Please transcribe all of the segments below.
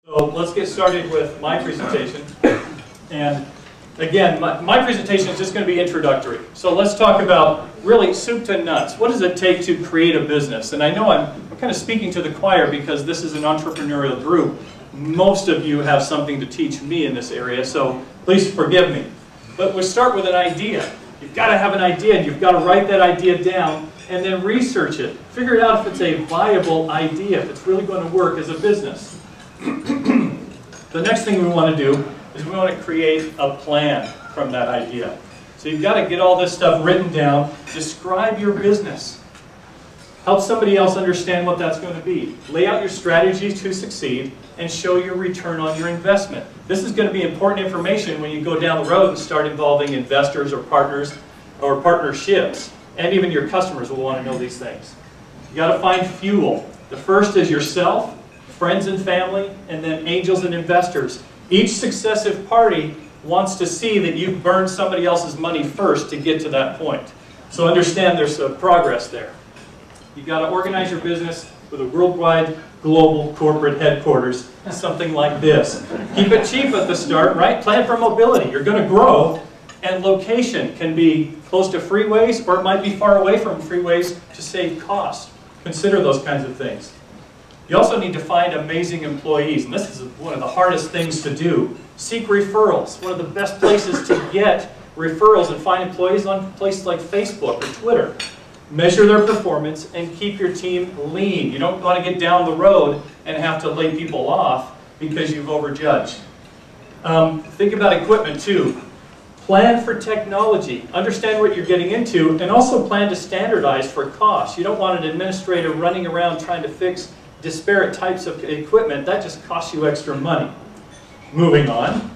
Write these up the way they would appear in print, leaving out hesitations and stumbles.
So let's get started with my presentation. And again, my presentation is just going to be introductory. So let's talk about really soup to nuts. What does it take to create a business? And I know I'm kind of speaking to the choir because this is an entrepreneurial group. Most of you have something to teach me in this area, so please forgive me. But we'll start with an idea. You've got to have an idea, and you've got to write that idea down and then research it. Figure out if it's a viable idea, if it's really going to work as a business. The next thing we want to do is we want to create a plan from that idea. So you've got to get all this stuff written down, describe your business, help somebody else understand what that's going to be, lay out your strategy to succeed, and show your return on your investment. This is going to be important information when you go down the road and start involving investors or partners or partnerships, and even your customers will want to know these things. You've got to find fuel. The first is yourself, friends and family, and then angels and investors. Each successive party wants to see that you've burned somebody else's money first to get to that point. So understand there's a progress there. You've got to organize your business with a worldwide, global corporate headquarters, something like this. Keep it cheap at the start, right? Plan for mobility. You're going to grow, and location can be close to freeways, or it might be far away from freeways to save cost. Consider those kinds of things. You also need to find amazing employees, and this is one of the hardest things to do. Seek referrals. One of the best places to get referrals and find employees on places like Facebook or Twitter. Measure their performance and keep your team lean. You don't want to get down the road and have to lay people off because you've overjudged. Think about equipment too. Plan for technology. Understand what you're getting into, and also plan to standardize for cost. You don't want an administrator running around trying to fix disparate types of equipment. That just costs you extra money. Moving on,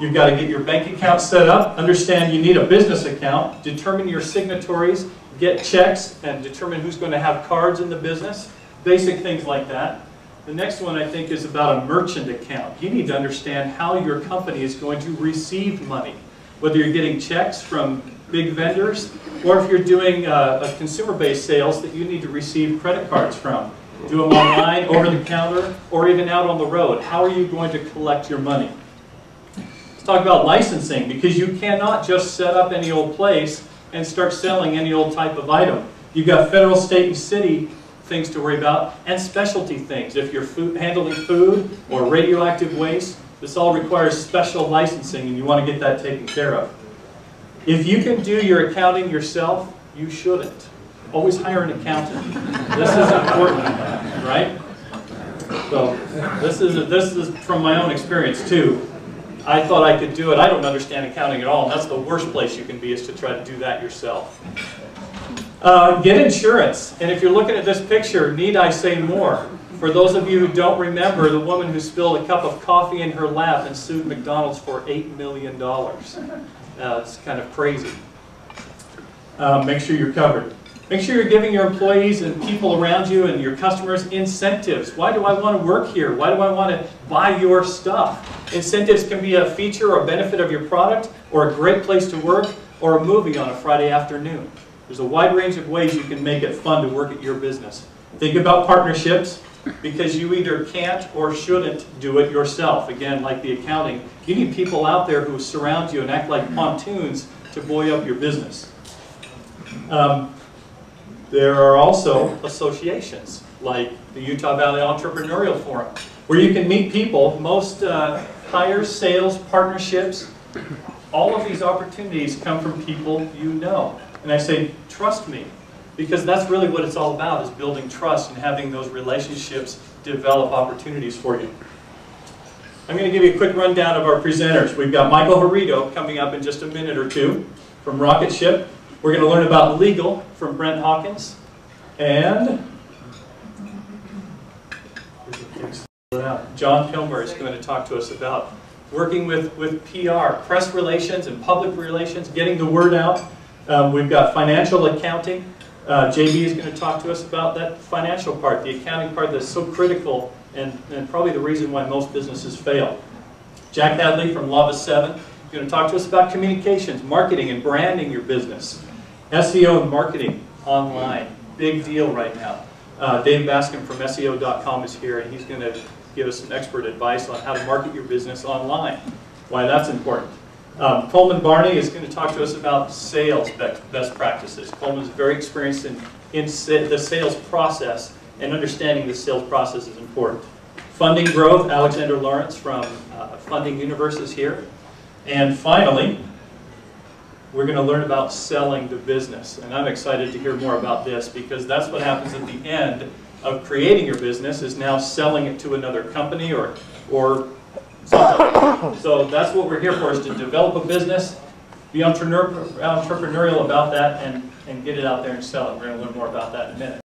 you've got to get your bank account set up. Understand you need a business account. Determine your signatories, get checks, and determine who's going to have cards in the business. Basic things like that. The next one I think is about a merchant account. You need to understand how your company is going to receive money. Whether you're getting checks from big vendors, or if you're doing a consumer-based sales that you need to receive credit cards from. Do them online, over the counter, or even out on the road. How are you going to collect your money? Let's talk about licensing, because you cannot just set up any old place and start selling any old type of item. You've got federal, state, and city things to worry about, and specialty things. If you're handling food or radioactive waste, this all requires special licensing, and you want to get that taken care of. If you can do your accounting yourself, you shouldn't. Always hire an accountant. This is important, right? So this is from my own experience too. I thought I could do it. I don't understand accounting at all, and that's the worst place you can be, is to try to do that yourself. Get insurance. And if you're looking at this picture, need I say more? For those of you who don't remember, the woman who spilled a cup of coffee in her lap and sued McDonald's for $8 million. It's kind of crazy. Make sure you're covered. Make sure you're giving your employees and people around you and your customers incentives. Why do I want to work here? Why do I want to buy your stuff? Incentives can be a feature or a benefit of your product, or a great place to work, or a movie on a Friday afternoon. There's a wide range of ways you can make it fun to work at your business. Think about partnerships, because you either can't or shouldn't do it yourself. Again, like the accounting, you need people out there who surround you and act like pontoons to buoy up your business. There are also associations, like the Utah Valley Entrepreneurial Forum, where you can meet people. Most hires, sales, partnerships, all of these opportunities come from people you know. And I say, trust me, because that's really what it's all about, is building trust and having those relationships develop opportunities for you. I'm going to give you a quick rundown of our presenters. We've got Michael Harito coming up in just a minute or two from Rocket Ship. We're going to learn about legal from Brent Hawkins. And John Pilmer is going to talk to us about working with PR, press relations and public relations, getting the word out. We've got financial accounting. JB is going to talk to us about that financial part, the accounting part that's so critical and probably the reason why most businesses fail. Jack Hadley from Lava 7 is going to talk to us about communications, marketing, and branding your business. SEO and marketing online, big deal right now. Dave Bascom from SEO.com is here, and he's going to give us some expert advice on how to market your business online, why that's important. Coleman Barney is going to talk to us about sales best practices. Coleman's very experienced in the sales process, and understanding the sales process is important. Funding growth, Alexander Lawrence from Funding Universe is here. And finally, we're going to learn about selling the business. And I'm excited to hear more about this, because that's what happens at the end of creating your business, is now selling it to another company or something. So that's what we're here for, is to develop a business, be entrepreneurial about that, and get it out there and sell it. We're going to learn more about that in a minute.